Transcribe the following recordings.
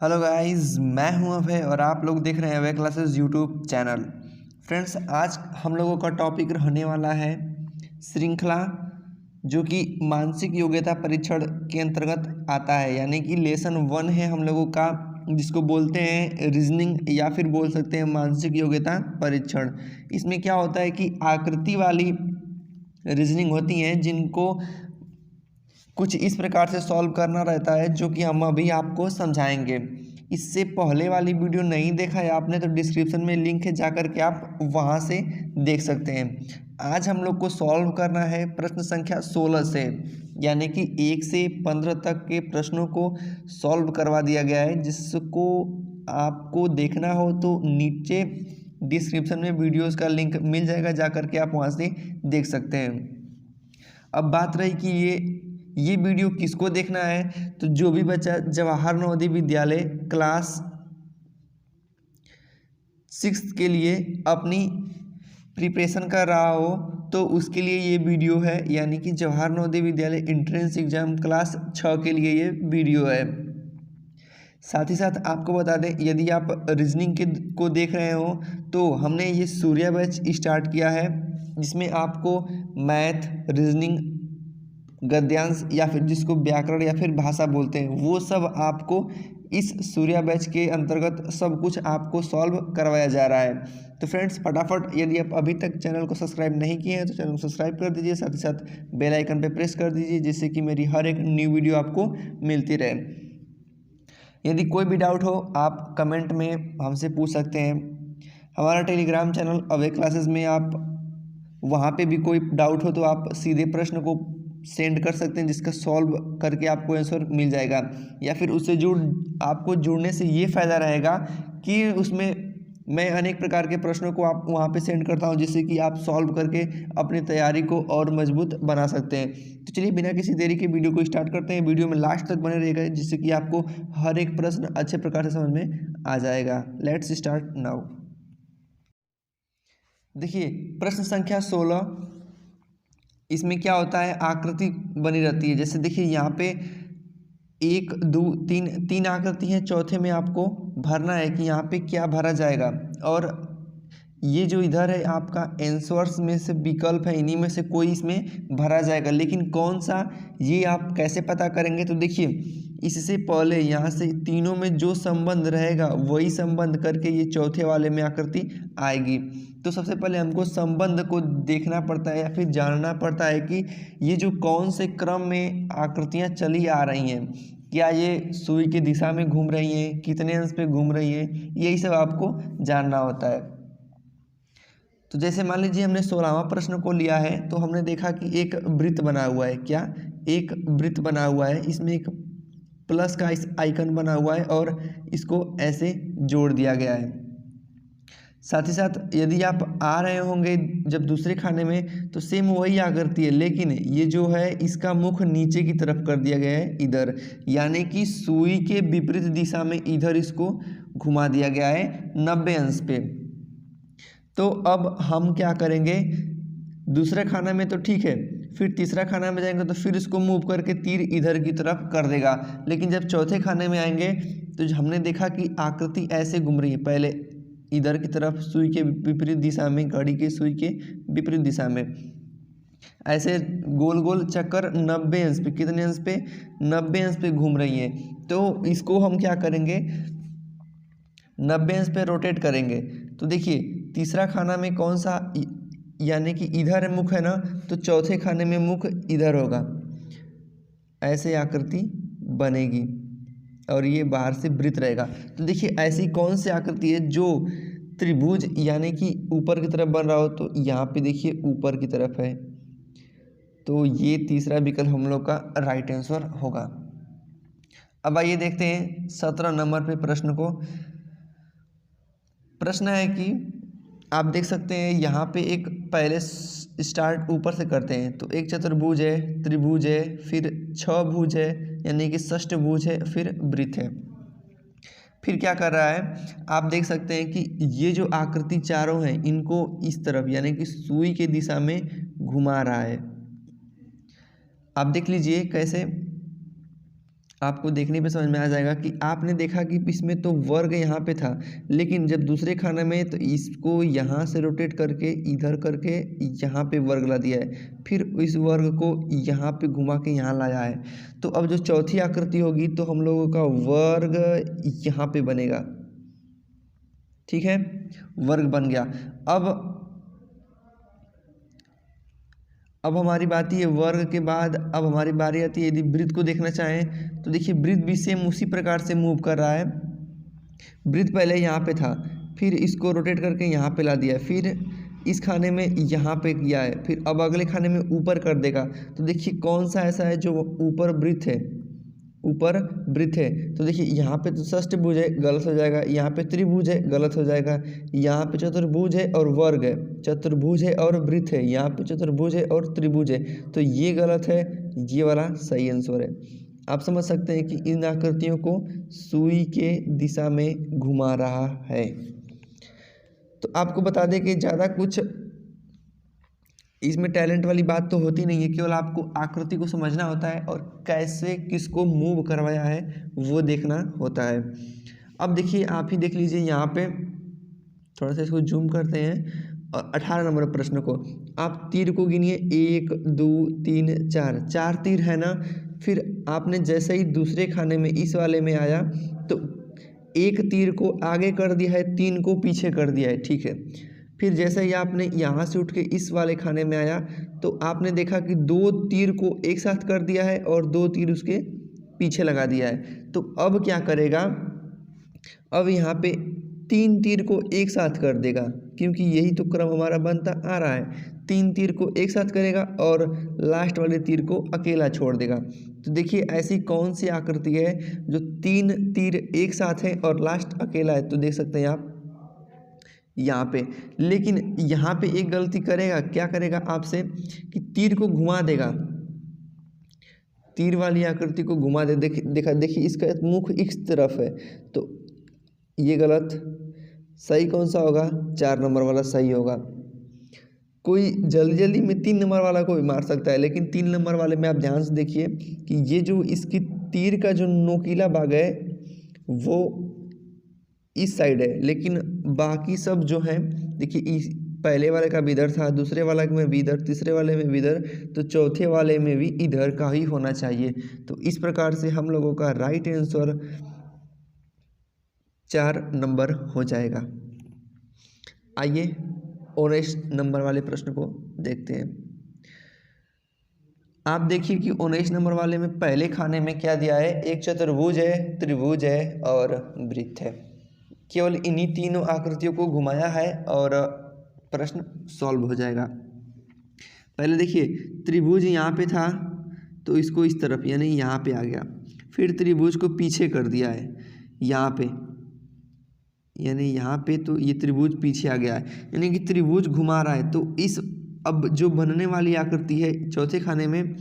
Hello guys, मैं हूं अभय और आप लोग देख रहे हैं अभय क्लासेस यूट्यूब चैनल। फ्रेंड्स, आज हम लोगों का टॉपिक रहने वाला है श्रृंखला, जो कि मानसिक योग्यता परीक्षण के अंतर्गत आता है, यानी कि लेसन 1 है हम लोगों का, जिसको बोलते हैं रीजनिंग या फिर बोल सकते हैं मानसिक योग्यता परीक्षण। इसमें क्या होता है कि आकृति वाली रीजनिंग होती हैं, जिनको कुछ इस प्रकार से सॉल्व करना रहता है, जो कि हम अभी आपको समझाएंगे। इससे पहले वाली वीडियो नहीं देखा है आपने तो डिस्क्रिप्शन में लिंक है, जाकर के आप वहां से देख सकते हैं। आज हम लोग को सॉल्व करना है प्रश्न संख्या 16 से, यानी कि 1 से 15 तक के प्रश्नों को सॉल्व करवा दिया गया है। जिसको आपको देखना हो तो नीचे डिस्क्रिप्शन में वीडियोज़ का लिंक मिल जाएगा, जाकर के आप वहाँ से देख सकते हैं। अब बात रही कि ये वीडियो किसको देखना है, तो जो भी बच्चा जवाहर नवोदय विद्यालय क्लास 6 के लिए अपनी प्रिपरेशन कर रहा हो तो उसके लिए ये वीडियो है, यानी कि Jawahar Navodaya Vidyalaya entrance exam class 6 के लिए ये वीडियो है। साथ ही साथ आपको बता दें, यदि आप रीजनिंग को देख रहे हो तो हमने ये सूर्या बैच स्टार्ट किया है, जिसमें आपको मैथ, रीजनिंग, गद्यांश या फिर जिसको व्याकरण या फिर भाषा बोलते हैं, वो सब आपको इस सूर्या बैच के अंतर्गत सब कुछ आपको सॉल्व करवाया जा रहा है। तो फ्रेंड्स, फटाफट यदि आप अभी तक चैनल को सब्सक्राइब नहीं किए हैं तो चैनल को सब्सक्राइब कर दीजिए, साथ ही साथ बेल आइकन पर प्रेस कर दीजिए, जिससे कि मेरी हर एक न्यू वीडियो आपको मिलती रहे। यदि कोई भी डाउट हो आप कमेंट में हमसे पूछ सकते हैं। हमारा टेलीग्राम चैनल अभय क्लासेस में आप वहाँ पे भी कोई डाउट हो तो आप सीधे प्रश्न को सेंड कर सकते हैं, जिसका सॉल्व करके आपको आंसर मिल जाएगा। या फिर उससे आपको जुड़ने से ये फ़ायदा रहेगा कि उसमें मैं अनेक प्रकार के प्रश्नों को आप वहाँ पे सेंड करता हूँ, जिससे कि आप सॉल्व करके अपनी तैयारी को और मजबूत बना सकते हैं। तो चलिए बिना किसी देरी के वीडियो को स्टार्ट करते हैं। वीडियो में लास्ट तक बने रहेगा, जिससे कि आपको हर एक प्रश्न अच्छे प्रकार से समझ में आ जाएगा। Let's start now. देखिए प्रश्न संख्या 16, इसमें क्या होता है, आकृति बनी रहती है। जैसे देखिए यहाँ पे 1 2 3 आकृति है, चौथे में आपको भरना है कि यहाँ पे क्या भरा जाएगा। और ये जो इधर है आपका आंसर्स में से विकल्प है, इन्हीं में से कोई इसमें भरा जाएगा, लेकिन कौन सा ये आप कैसे पता करेंगे। तो देखिए इससे पहले यहाँ से तीनों में जो संबंध रहेगा वही संबंध करके ये चौथे वाले में आकृति आएगी। तो सबसे पहले हमको संबंध को देखना पड़ता है या फिर जानना पड़ता है कि ये जो कौन से क्रम में आकृतियाँ चली आ रही हैं, क्या ये सुई की दिशा में घूम रही हैं, कितने अंश पे घूम रही हैं, यही सब आपको जानना होता है। तो जैसे मान लीजिए हमने 16वां प्रश्न को लिया है, तो हमने देखा कि एक वृत्त बना हुआ है। क्या, एक वृत्त बना हुआ है, इसमें एक प्लस का इस आइकन बना हुआ है और इसको ऐसे जोड़ दिया गया है। साथ ही साथ यदि आप आ रहे होंगे जब दूसरे खाने में तो सेम वही आकृति है, लेकिन ये जो है इसका मुख नीचे की तरफ कर दिया गया है इधर, यानी कि सुई के विपरीत दिशा में इधर इसको घुमा दिया गया है 90 अंश पे। तो अब हम क्या करेंगे, दूसरे खाना में तो ठीक है, फिर तीसरा खाना में जाएंगे तो फिर इसको मूव करके तीर इधर की तरफ कर देगा। लेकिन जब चौथे खाने में आएंगे तो हमने देखा कि आकृति ऐसे घूम रही है, पहले इधर की तरफ सुई के विपरीत दिशा में, घड़ी के सुई के विपरीत दिशा में, ऐसे गोल गोल चक्कर 90 अंश पे, कितने अंश पे, 90 अंश पे घूम रही है। तो इसको हम क्या करेंगे, 90 अंश पे रोटेट करेंगे। तो देखिए तीसरा खाना में कौन सा, यानी कि इधर मुख है ना, तो चौथे खाने में मुख इधर होगा, ऐसे आकृति बनेगी और ये बाहर से वृत्त रहेगा। तो देखिए ऐसी कौन सी आकृति है जो त्रिभुज यानी कि ऊपर की तरफ बन रहा हो, तो यहाँ पे देखिए ऊपर की तरफ है, तो ये तीसरा विकल्प हम लोग का राइट आंसर होगा। अब आइए देखते हैं 17 नंबर पे प्रश्न को। प्रश्न है कि आप देख सकते हैं यहाँ पे एक, पहले स्टार्ट ऊपर से करते हैं, तो एक चतुर्भुज है, त्रिभुज है, फिर 6 भुज है यानी कि षष्ठभुज है, फिर वृत्त है। फिर क्या कर रहा है, आप देख सकते हैं कि ये जो आकृति चारों हैं इनको इस तरफ यानी कि सुई के दिशा में घुमा रहा है। आप देख लीजिए कैसे, आपको देखने पे समझ में आ जाएगा कि आपने देखा कि इसमें तो वर्ग यहाँ पे था, लेकिन जब दूसरे खाने में तो इसको यहाँ से रोटेट करके इधर करके यहाँ पे वर्ग ला दिया है, फिर इस वर्ग को यहाँ पे घुमा के यहाँ लाया है। तो अब जो चौथी आकृति होगी तो हम लोगों का वर्ग यहाँ पे बनेगा, ठीक है, वर्ग बन गया। अब हमारी बात है वर्ग के बाद अब हमारी बारी आती है यदि वृत्त को देखना चाहें तो देखिए वृत्त भी सेम उसी प्रकार से मूव कर रहा है। वृत्त पहले यहाँ पे था, फिर इसको रोटेट करके यहाँ पे ला दिया, फिर इस खाने में यहाँ पे किया है, फिर अब अगले खाने में ऊपर कर देगा। तो देखिए कौन सा ऐसा है जो ऊपर वृत्त है, ऊपर वृत्त है। तो देखिए यहाँ पे तो षष्ठभुज है, गलत हो जाएगा, यहाँ पे त्रिभुज है, गलत हो जाएगा, यहाँ पे चतुर्भुज है और वर्ग है, चतुर्भुज है और वृत्त है, यहाँ पे चतुर्भुज है और त्रिभुज है, तो ये गलत है, ये वाला सही आंसर है। आप समझ सकते हैं कि इन आकृतियों को सुई के दिशा में घुमा रहा है। तो आपको बता दें कि ज़्यादा कुछ इसमें टैलेंट वाली बात तो होती नहीं है, केवल आपको आकृति को समझना होता है और कैसे किसको मूव करवाया है वो देखना होता है। अब देखिए आप ही देख लीजिए, यहाँ पे थोड़ा सा इसको जूम करते हैं और 18 नंबर प्रश्न को आप तीर को गिनिए, 1 2 3 4, 4 तीर है ना। फिर आपने जैसे ही दूसरे खाने में इस वाले में आया तो एक तीर को आगे कर दिया है, 3 को पीछे कर दिया है, ठीक है। फिर जैसे ही आपने यहाँ से उठ के इस वाले खाने में आया तो आपने देखा कि 2 तीर को एक साथ कर दिया है और 2 तीर उसके पीछे लगा दिया है। तो अब क्या करेगा, अब यहाँ पे 3 तीर को एक साथ कर देगा, क्योंकि यही तो क्रम हमारा बनता आ रहा है। 3 तीर को एक साथ करेगा और लास्ट वाले तीर को अकेला छोड़ देगा। तो देखिए ऐसी कौन सी आकृति है जो 3 तीर एक साथ है और लास्ट अकेला है। तो देख सकते हैं आप यहाँ पे, लेकिन यहाँ पे एक गलती करेगा, क्या करेगा आपसे कि तीर को घुमा देगा, तीर वाली आकृति को घुमा दे। देखिए इसका मुख इस तरफ है, तो ये गलत। सही कौन सा होगा, 4 नंबर वाला सही होगा। कोई जल्दी जल्दी में 3 नंबर वाला को भी मार सकता है, लेकिन 3 नंबर वाले में आप ध्यान से देखिए कि ये जो इसकी तीर का जो नोकीला भाग है वो इस साइड है, लेकिन बाकी सब जो है देखिए पहले वाले का भी इधर था, दूसरे वाले में भी इधर, तीसरे वाले में भी इधर, तो चौथे वाले में भी इधर का ही होना चाहिए। तो इस प्रकार से हम लोगों का राइट आंसर 4 नंबर हो जाएगा। आइए 19 नंबर वाले प्रश्न को देखते हैं। आप देखिए कि 19 नंबर वाले में पहले खाने में क्या दिया है, एक चतुर्भुज है, त्रिभुज है और वृत्त है। केवल इन्हीं तीनों आकृतियों को घुमाया है और प्रश्न सॉल्व हो जाएगा। पहले देखिए त्रिभुज यहाँ पे था तो इसको इस तरफ यानी यहाँ पे आ गया, फिर त्रिभुज को पीछे कर दिया है यहाँ पे, यानी यहाँ पे तो ये त्रिभुज पीछे आ गया है, यानी कि त्रिभुज घुमा रहा है। तो इस अब जो बनने वाली आकृति है चौथे खाने में,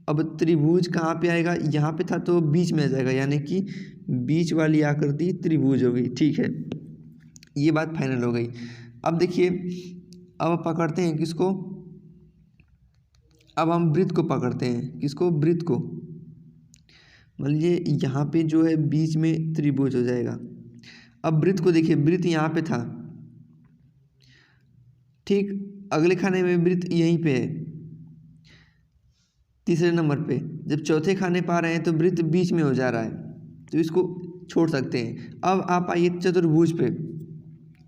अब त्रिभुज कहाँ पे आएगा, यहाँ पे था तो बीच में आ जाएगा, यानी कि बीच वाली आकृति त्रिभुज हो गई, ठीक है। ये बात फाइनल हो गई। अब देखिए अब पकड़ते हैं किसको, अब हम वृत्त को पकड़ते हैं। किसको, वृत्त को। मान लीजिए यहाँ पे जो है बीच में त्रिभुज हो जाएगा। अब वृत्त को देखिए, वृत्त यहाँ पे था, ठीक, अगले खाने में वृत्त यहीं पे है, तीसरे नंबर पे। जब चौथे खाने पा रहे हैं तो वृत्त बीच में हो जा रहा है, तो इसको छोड़ सकते हैं। अब आप आइए चतुर्भुज पे।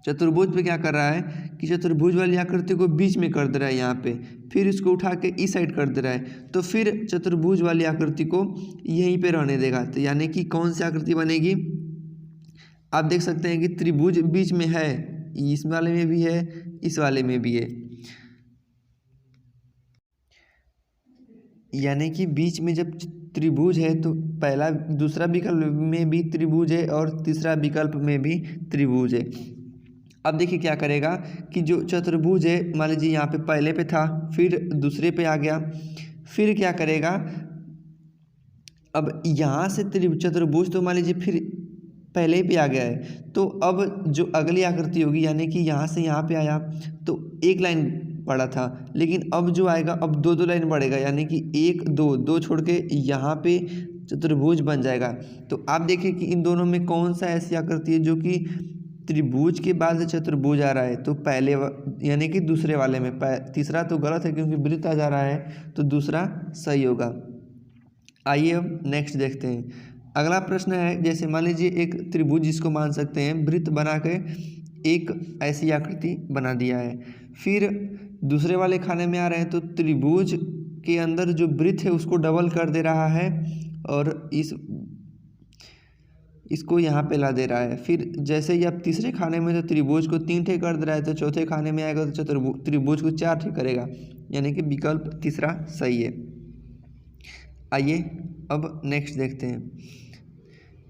चतुर्भुज पे क्या कर रहा है कि चतुर्भुज वाली आकृति को बीच में कर दे रहा है यहाँ पे, फिर इसको उठा के इस साइड कर दे रहा है, तो फिर चतुर्भुज वाली आकृति को यहीं पे रहने देगा। तो यानी कि कौन सी आकृति बनेगी, आप देख सकते हैं कि त्रिभुज बीच में है, इस वाले में भी है, इस वाले में भी है, यानी कि बीच में जब त्रिभुज है तो पहला दूसरा विकल्प में भी त्रिभुज है और तीसरा विकल्प में भी त्रिभुज है। अब देखिए क्या करेगा कि जो चतुर्भुज है मान लीजिए यहाँ पे पहले पे था, फिर दूसरे पे आ गया, फिर क्या करेगा, अब यहाँ से चतुर्भुज तो मान लीजिए फिर पहले ही पे आ गया है, तो अब जो अगली आकृति होगी यानी कि यहाँ से यहाँ पे आया तो एक लाइन पड़ा था, लेकिन अब जो आएगा अब 2 लाइन बढ़ेगा, यानी कि 1 2 2 छोड़ के यहाँ पे चतुर्भुज बन जाएगा। तो आप देखिए कि इन दोनों में कौन सा ऐसी आकृति है जो कि त्रिभुज के बाद चतुर्भुज आ रहा है, तो पहले यानी कि दूसरे वाले में, तीसरा तो गलत है क्योंकि वृत्त आ जा रहा है, तो दूसरा सही होगा। आइए अब नेक्स्ट देखते हैं। अगला प्रश्न है, जैसे मान लीजिए एक त्रिभुज जिसको मान सकते हैं, वृत्त बना के एक ऐसी आकृति बना दिया है। फिर दूसरे वाले खाने में आ रहे हैं तो त्रिभुज के अंदर जो वृत्त है उसको डबल कर दे रहा है और इसको यहाँ पे ला दे रहा है। फिर जैसे ही आप तीसरे खाने में तो त्रिभुज को 3 ठे कर दे रहा है, तो चौथे खाने में आएगा तो त्रिभुज को 4 ठे करेगा, यानी कि विकल्प तीसरा सही है। आइए अब नेक्स्ट देखते हैं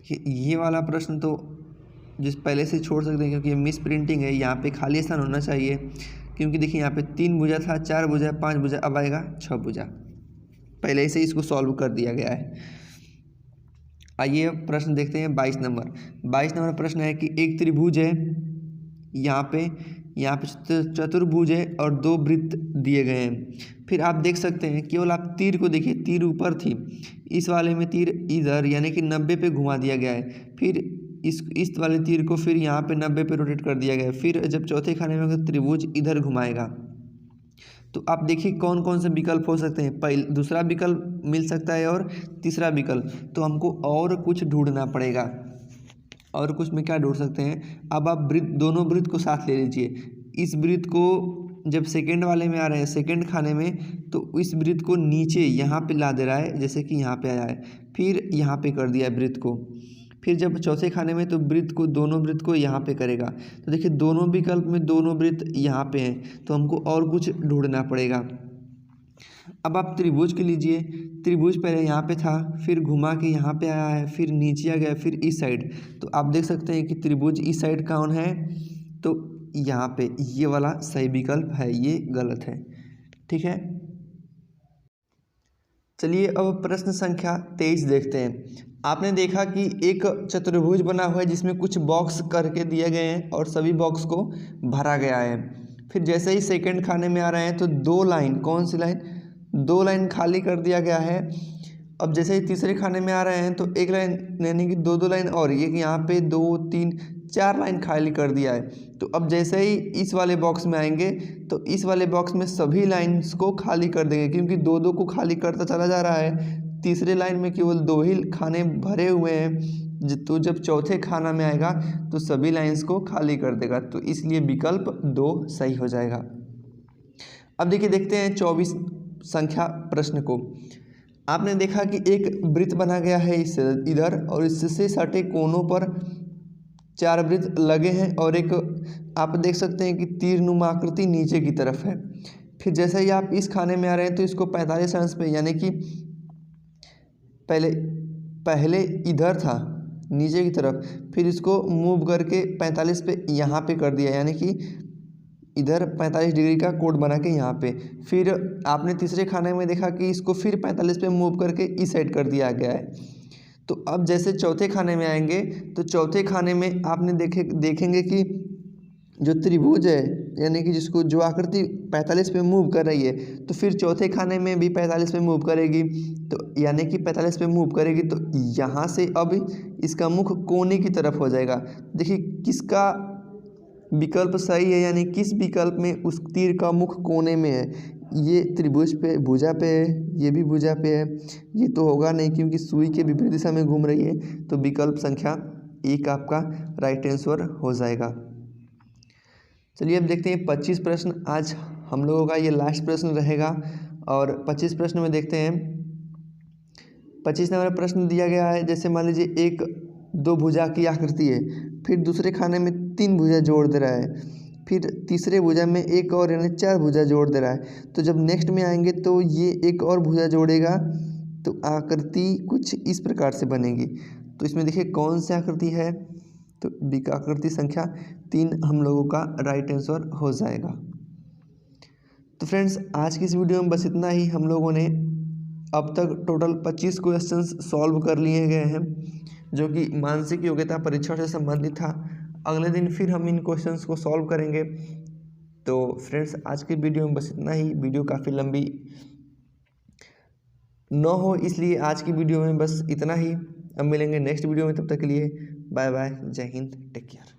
कि ये वाला प्रश्न तो जिस पहले से छोड़ सकते हैं क्योंकि ये मिस प्रिंटिंग है, यहाँ पे खाली स्थान होना चाहिए क्योंकि देखिए यहाँ पे 3 भुजा था, 4 भुजा, 5 भुजा, अब आएगा 6 भुजा, पहले से इसको सॉल्व कर दिया गया है। आइए अब प्रश्न देखते हैं 22 नंबर। 22 नंबर प्रश्न है कि एक त्रिभुज है, यहाँ पे चतुर्भुज है और 2 वृत्त दिए गए हैं। फिर आप देख सकते हैं, केवल आप तीर को देखिए, तीर ऊपर थी, इस वाले में तीर इधर यानी कि 90 पे घुमा दिया गया है। फिर इस वाले तीर को फिर यहाँ पे 90 पे रोटेट कर दिया गया है। फिर जब चौथे खाने में होगा त्रिभुज इधर घुमाएगा। तो आप देखिए कौन कौन से विकल्प हो सकते हैं। दूसरा विकल्प मिल सकता है और तीसरा विकल्प, तो हमको और कुछ ढूंढना पड़ेगा। और कुछ में क्या ढूंढ सकते हैं, अब आप दोनों वृत्त को साथ ले लीजिए। इस वृत्त को जब सेकंड वाले में आ रहे हैं, सेकंड खाने में, तो इस वृत्त को नीचे यहाँ पे ला दे रहा है, जैसे कि यहाँ पे आया है, फिर यहाँ पे कर दिया है वृत्त को। फिर जब चौथे खाने में तो दोनों वृत्त को यहाँ पे करेगा। तो देखिए दोनों विकल्प में दोनों वृत्त यहाँ पे हैं, तो हमको और कुछ ढूंढना पड़ेगा। अब आप त्रिभुज के लीजिए, त्रिभुज पहले यहाँ पे था, फिर घुमा के यहाँ पे आया है, फिर नीचे आ गया, फिर इस साइड। तो आप देख सकते हैं कि त्रिभुज इस साइड कौन है, तो यहाँ पे ये वाला सही विकल्प है, ये गलत है। ठीक है, चलिए अब प्रश्न संख्या 23 देखते हैं। आपने देखा कि एक चतुर्भुज बना हुआ है जिसमें कुछ बॉक्स करके दिए गए हैं और सभी बॉक्स को भरा गया है। फिर जैसे ही सेकंड खाने में आ रहे हैं तो 2 लाइन, कौन सी लाइन, 2 लाइन खाली कर दिया गया है। अब जैसे ही तीसरे खाने में आ रहे हैं तो 1 लाइन यानी कि 2 लाइन और ये यहाँ पे 2, 3, 4 लाइन खाली कर दिया है। तो अब जैसे ही इस वाले बॉक्स में आएंगे तो इस वाले बॉक्स में सभी लाइन्स को खाली कर देंगे, क्योंकि 2 को खाली करता चला जा रहा है। तीसरे लाइन में केवल 2 ही खाने भरे हुए हैं, तो जब चौथे खाना में आएगा तो सभी लाइन्स को खाली कर देगा, तो इसलिए विकल्प 2 सही हो जाएगा। अब देखिए देखते हैं 24 संख्या प्रश्न को। आपने देखा कि एक वृत्त बना गया है इधर और इससे सटे कोनों पर 4 वृत्त लगे हैं और एक आप देख सकते हैं कि तीरनुमा आकृति नीचे की तरफ है। फिर जैसे ही आप इस खाने में आ रहे हैं तो इसको 45 अंश पे, यानी कि पहले इधर था नीचे की तरफ, फिर इसको मूव करके 45 पे यहाँ पे कर दिया, यानी कि इधर 45 डिग्री का कोण बना के यहाँ पे। फिर आपने तीसरे खाने में देखा कि इसको फिर 45 पे मूव करके इस साइड कर दिया गया है। तो अब जैसे चौथे खाने में आएंगे तो चौथे खाने में आपने देखेंगे कि जो त्रिभुज है, यानी कि जिसको जो आकृति 45 पे मूव कर रही है, तो फिर चौथे खाने में भी 45 पे मूव करेगी, तो यानी कि 45 पे मूव करेगी, तो यहाँ से अब इसका मुख कोने की तरफ हो जाएगा। देखिए किसका विकल्प सही है, यानी किस विकल्प में उस तीर का मुख कोने में है। ये त्रिभुज पे भुजा पे है, ये भी भुजा पे है, ये तो होगा नहीं क्योंकि सुई के विपरीत दिशा में घूम रही है, तो विकल्प संख्या 1 आपका राइट आंसर हो जाएगा। चलिए अब देखते हैं 25 प्रश्न, आज हम लोगों का ये लास्ट प्रश्न रहेगा। और 25 प्रश्न में देखते हैं, 25 नंबर प्रश्न दिया गया है, जैसे मान लीजिए एक 2 भुजा की आकृति है, फिर दूसरे खाने में 3 भुजा जोड़ दे रहा है, फिर तीसरे भुजा में एक और यानी 4 भुजा जोड़ दे रहा है। तो जब नेक्स्ट में आएंगे तो ये एक और भुजा जोड़ेगा, तो आकृति कुछ इस प्रकार से बनेगी। तो इसमें देखिए कौन सी आकृति है, तो आकृति संख्या 3 हम लोगों का राइट आंसर हो जाएगा। तो फ्रेंड्स आज की इस वीडियो में बस इतना ही। हम लोगों ने अब तक टोटल 25 क्वेश्चंस सॉल्व कर लिए गए हैं, जो कि मानसिक योग्यता परीक्षा से संबंधित था। अगले दिन फिर हम इन क्वेश्चंस को सॉल्व करेंगे। तो फ्रेंड्स आज की वीडियो में बस इतना ही। वीडियो काफ़ी लंबी न हो, इसलिए आज की वीडियो में बस इतना ही। अब मिलेंगे नेक्स्ट वीडियो में, तब तक के लिए बाय बाय, जय हिंद, टेक केयर।